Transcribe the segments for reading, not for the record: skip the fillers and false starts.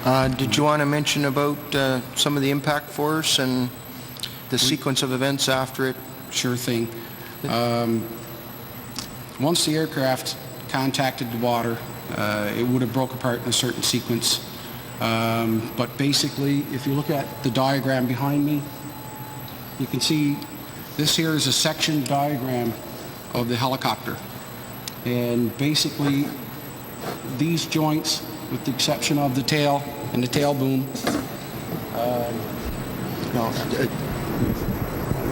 Did you want to mention about some of the impact force and the sequence of events after it? Sure thing. Once the aircraft contacted the water, it would have broke apart in a certain sequence. But basically, if you look at the diagram behind me, you can see this here is a section diagram of the helicopter. And basically, these joints, with the exception of the tail and the tail boom,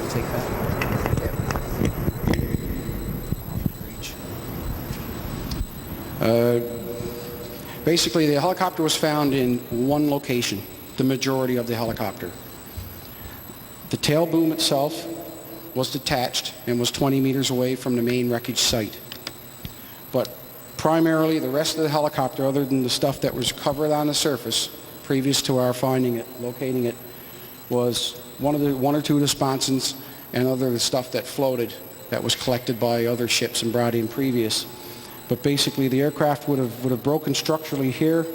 take that. Basically, the helicopter was found in one location, the majority of the helicopter. The tail boom itself was detached and was 20 meters away from the main wreckage site. But primarily, the rest of the helicopter, other than the stuff that was covered on the surface previous to our finding it, locating it, was one or two of the sponsons and other stuff that floated that was collected by other ships and brought in previous. But basically, the aircraft would have broken structurally here.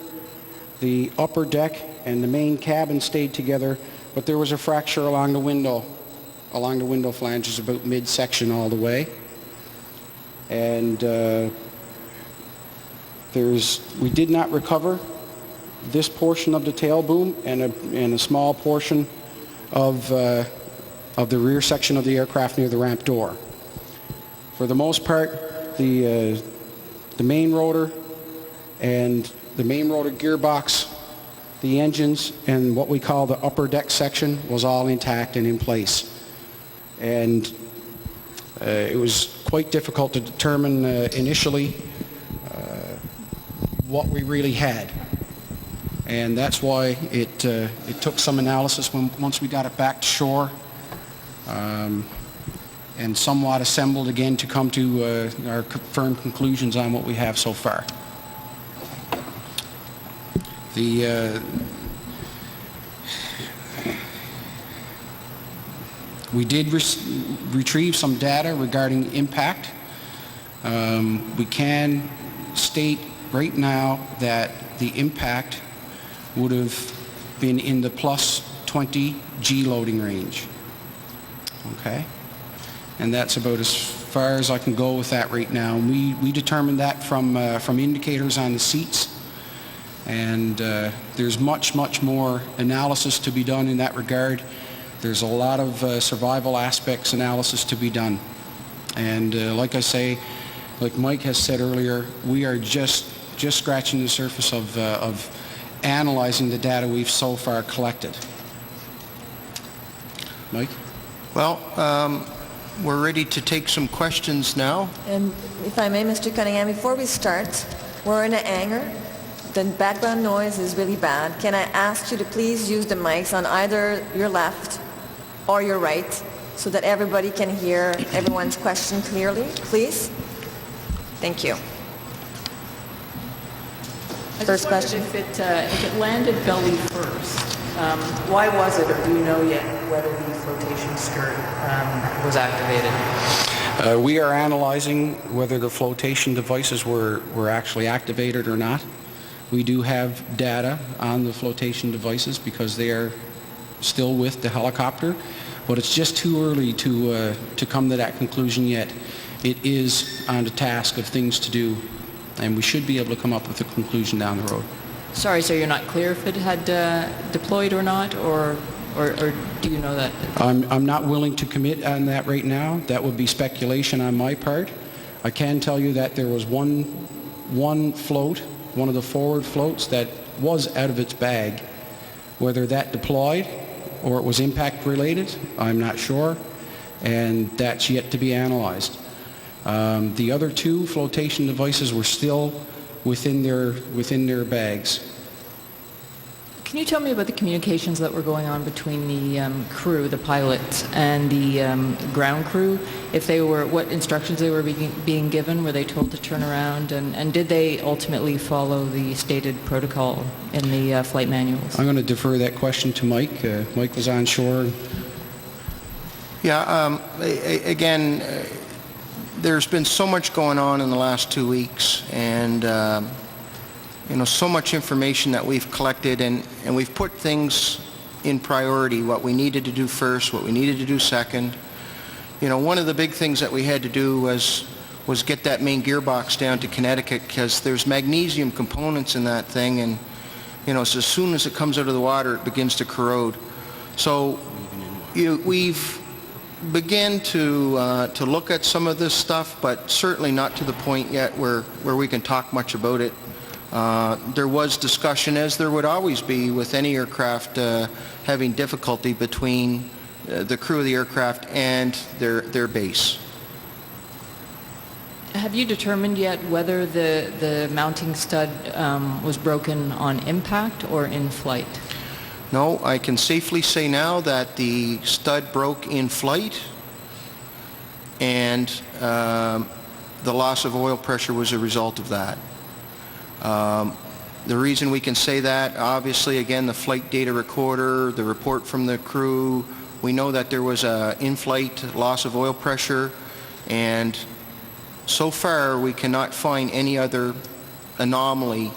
The upper deck and the main cabin stayed together, but there was a fracture along the window flanges about midsection all the way. And we did not recover this portion of the tail boom and a small portion of the rear section of the aircraft near the ramp door. For the most part, the main rotor and the main rotor gearbox, the engines, and what we call the upper deck section was all intact and in place. And it was quite difficult to determine initially what we really had. And that's why it took some analysis once we got it back to shore, and somewhat assembled again to come to our firm conclusions on what we have so far. We did retrieve some data regarding impact. We can state right now that the impact would have been in the plus 20 G loading range. Okay? And that's about as far as I can go with that right now. We determined that from indicators on the seats. And there's much more analysis to be done in that regard. There's a lot of survival aspects analysis to be done. And like I say, like Mike has said earlier, we are just scratching the surface of analyzing the data we've so far collected. Mike? Well, we're ready to take some questions now. And if I may, Mr. Cunningham, before we start, we're in a hangar. The background noise is really bad. Can I ask you to please use the mics on either your left or your right so that everybody can hear everyone's question clearly, please? Thank you. First question. If it landed belly first, why was it, or do you know yet whether the flotation skirt was activated? We are analyzing whether the flotation devices were actually activated or not. We do have data on the flotation devices because they are still with the helicopter, but it's just too early to come to that conclusion yet. It is on the task of things to do, and we should be able to come up with a conclusion down the road. Sorry, so you're not clear if it had deployed or not, or do you know that? I'm not willing to commit on that right now. That would be speculation on my part. I can tell you that there was one float, one of the forward floats that was out of its bag. Whether that deployed or it was impact related, I'm not sure, and that's yet to be analyzed. The other two flotation devices were still within their bags. Can you tell me about the communications that were going on between the crew, the pilots, and the ground crew? What instructions they were being given? Were they told to turn around? And did they ultimately follow the stated protocol in the flight manuals? I'm going to defer that question to Mike. Mike was on shore. Yeah, again, there's been so much going on in the last 2 weeks, and so much information that we've collected, and we've put things in priority, what we needed to do first, what we needed to do second. One of the big things that we had to do was get that main gearbox down to Connecticut, because there's magnesium components in that thing, and so as soon as it comes out of the water, it begins to corrode. So we've began to look at some of this stuff, but certainly not to the point yet where we can talk much about it. There was discussion, as there would always be with any aircraft having difficulty, between the crew of the aircraft and their base. Have you determined yet whether the mounting stud was broken on impact or in flight? No, I can safely say now that the stud broke in flight, and the loss of oil pressure was a result of that. The reason we can say that, obviously, again, the flight data recorder, the report from the crew, we know that there was an in-flight loss of oil pressure, and so far we cannot find any other anomaly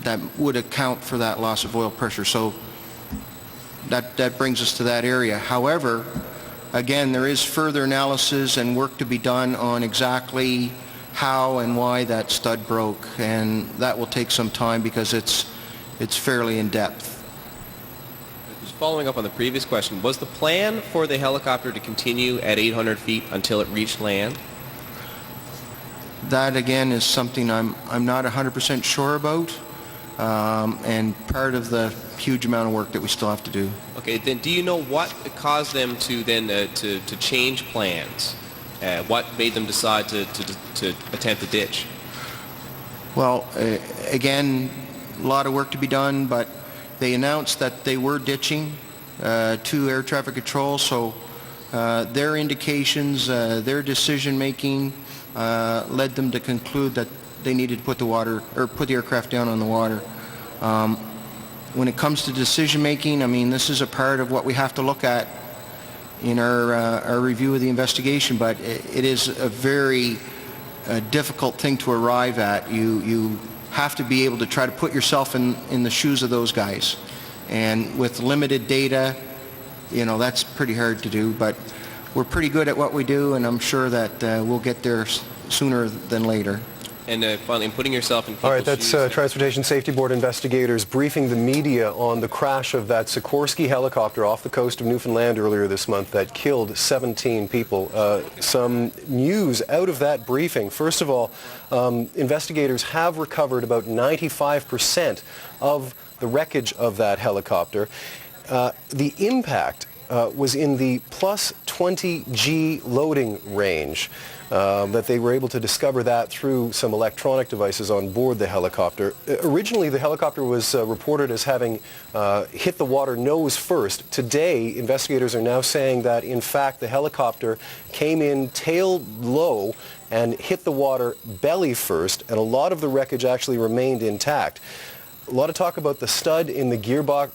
that would account for that loss of oil pressure. So that brings us to that area. However, again, there is further analysis and work to be done on exactly how and why that stud broke, and that will take some time because it's fairly in depth. Just following up on the previous question, was the plan for the helicopter to continue at 800 feet until it reached land? That again is something I'm not 100% sure about, and part of the huge amount of work that we still have to do. Okay, then do you know what caused them to then to change plans? What made them decide to attempt the ditch? Well, again, a lot of work to be done, but they announced that they were ditching to air traffic control, so their indications, their decision making led them to conclude that they needed to put the aircraft down on the water. When it comes to decision making, I mean, this is a part of what we have to look at in our review of the investigation, but it is a very difficult thing to arrive at. You have to be able to try to put yourself in the shoes of those guys, and with limited data, that's pretty hard to do, but we're pretty good at what we do, and I'm sure that we'll get there sooner than later. And finally, putting yourself in people's All right, that's shoes. Transportation Safety Board investigators briefing the media on the crash of that Sikorsky helicopter off the coast of Newfoundland earlier this month that killed 17 people. Some news out of that briefing. First of all, investigators have recovered about 95% of the wreckage of that helicopter. The impact was in the plus 20 G loading range. That they were able to discover that through some electronic devices on board the helicopter. Originally, the helicopter was reported as having hit the water nose first. Today, investigators are now saying that, in fact, the helicopter came in tail low and hit the water belly first, and a lot of the wreckage actually remained intact. A lot of talk about the stud in the gearbox